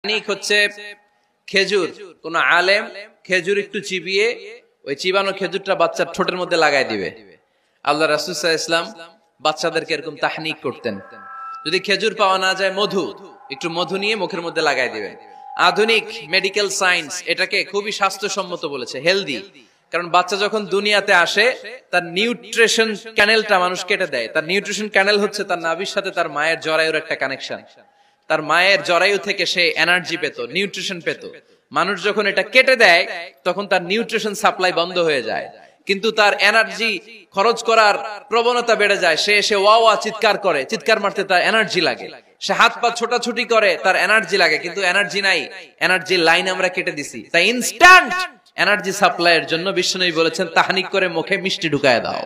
তাহনিক হচ্ছে খেজুর, কোন আলেম খেজুর একটু চিবিয়ে ওই চিবানো খেজুরটা বাচ্চার ঠোঁটের মধ্যে লাগাই দিবে। আল্লাহ রাসূল সাল্লাল্লাহু আলাইহি ওয়াসাল্লাম বাচ্চাদেরকে এরকম তাহনিক করতেন। যদি খেজুর পাওয়া না যায়, একটু মধু নিয়ে মুখের মধ্যে লাগাই দিবেন। আধুনিক মেডিকেল সায়েন্স এটাকে খুবই স্বাস্থ্যসম্মত বলেছে, হেলদি। কারণ বাচ্চা যখন দুনিয়াতে আসে তার নিউট্রিশন ক্যানেলটা মানুষ কেটে দেয়। তার নিউট্রিশন ক্যানেল হচ্ছে তার নাভির সাথে তার মায়ের জরায়ুর একটা কানেকশন। তার মায়ের জরায়ু থেকে সে এনার্জি পেত, নিউট্রিশন পেত। মানুষ যখন এটা কেটে দেয় তখন তার নিউট্রিশন সাপ্লাই বন্ধ হয়ে যায়, কিন্তু তার এনার্জি খরচ করার প্রবণতা বেড়ে যায়। সে এসে ওয়া ওয়া চিৎকার করে, চিৎকার মারতে তার এনার্জি লাগে। সে হাত পা ছোটাছুটি করে, তার এনার্জি লাগে, কিন্তু এনার্জি নাই। এনার্জি লাইন আমরা কেটে দিছি। তাই ইনস্ট্যান্ট এনার্জি সাপ্লাইয়ের জন্য বিশ্বনবী বলেছেন তাহনিক করে মুখে মিষ্টি ঢুকায় দাও।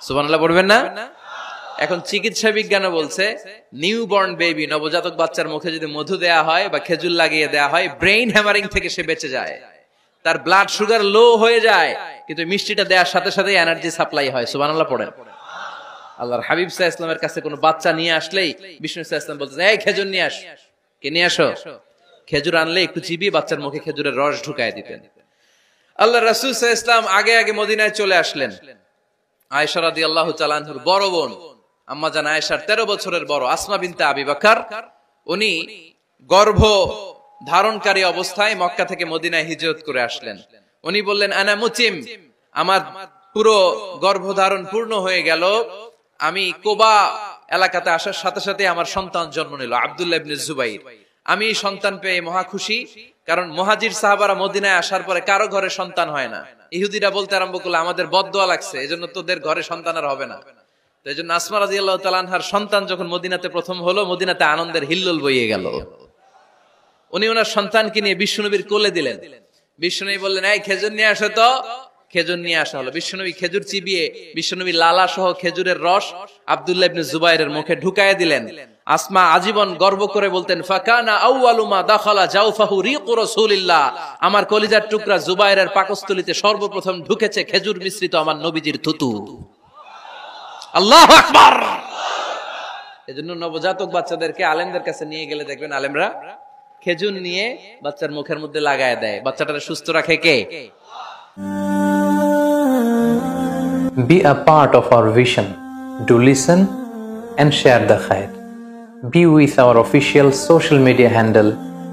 সুবহানাল্লাহ পড়বেন না? এখন চিকিৎসা বিজ্ঞানও বলছে নিউবর্ন বেবি, নবজাতক বাচ্চার মুখে যদি মধু দেয়া হয় বা খেজুর লাগিয়ে দেয়া হয়, ব্রেইন হ্যামারিং থেকে সে বেঁচে যায়। তার ব্লাড সুগার লো হয়ে যায়, কিন্তু মিষ্টিটা দেওয়ার সাথে সাথে এনার্জি সাপ্লাই হয়। সুবহানাল্লাহ পড়েন। আল্লাহর হাবিব সাল্লাল্লাহু আলাইহি ওয়াসাল্লামের কাছে কোনো বাচ্চা নিয়ে আসলেই বিষ্ণু সাল্লাল্লাহু আলাইহি ওয়াসাল্লাম বলতেন, এই খেজুর নিয়ে আস। কে নিয়ে আসো? খেজুর আনলে একটু চিবিয়ে বাচ্চার মুখে খেজুরের রস ঢুকায় দিতেন। আল্লাহ রাসূল সাল্লাল্লাহু আলাইহি ওয়াসাল্লাম আগে আগে মদিনায় চলে আসলেন। আয়েশা রাদিয়াল্লাহু তাআলা আনহার বড় বোন, আম্মা জান আয়েশার 13 বছরের বড় আসমা বিনতে আবি বকর, উনি গর্ভ ধারণকারী অবস্থায় মক্কা থেকে মদিনায় হিজরত করে আসলেন। উনি বললেন, আনা মুতিম, আমার পুরো গর্ভধারণ পূর্ণ হয়ে গেল। আমি কোবা এলাকাতে আসার সাথে সাথে আমার সন্তান জন্ম নিল, আব্দুল্লাহ ইবনে জুবাইর। আমি সন্তান পেয়ে মহা খুশি, কারণ মুহাজির সাহাবারা মদিনায় আসার পরে কারো ঘরে সন্তান হয় না। ইহুদিরা বলতে আরম্ভ করলো, আমাদের বদদোয়া লাগছে, এজন্য তোদের ঘরে সন্তান আর হবে না। তো এই জন্য আসমা রাদিয়াল্লাহু তাআলা আনহার সন্তান যখন মদিনাতে প্রথম হলো, মদিনাতে আনন্দের হিল্লোল বইয়ে গেল। উনি ওনার সন্তানকে নিয়ে বিশ্বনবীর কোলে দিলেন। বিশ্বনবী বললেন, এই খেজুর নিয়ে আসো তো। খেজুর নিয়ে আসা হলো। বিশ্বনবী খেজুর চিবিয়ে বিশ্বনবী লালা সহ খেজুরের রস আব্দুল্লাহ ইবনে জুবাইরের মুখে ঢুকায় দিলেন। আসমা আজীবন গর্ব করে বলতেন, ফাকানা আউয়ালু মা দাখালা জাওফাহু রিকু রাসূলিল্লাহ, আমার কলিজার টুকরা জুবাইরের পাকস্থলীতে সর্বপ্রথম ঢুকেছে খেজুর মিশ্রিত আমার নবীজির থুতু। আল্লাহু আকবার। এজন্য নবজাতক বাচ্চাদেরকে আলেমদের কাছে নিয়ে গেলে দেখবেন আলেমরা খেজুর নিয়ে বাচ্চার মুখের মধ্যে লাগায় দেয়। বাচ্চাটাকে সুস্থ রাখে কে? Be a part of our vision. Do listen and share the khair. Be with our official social media handle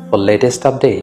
for latest updates.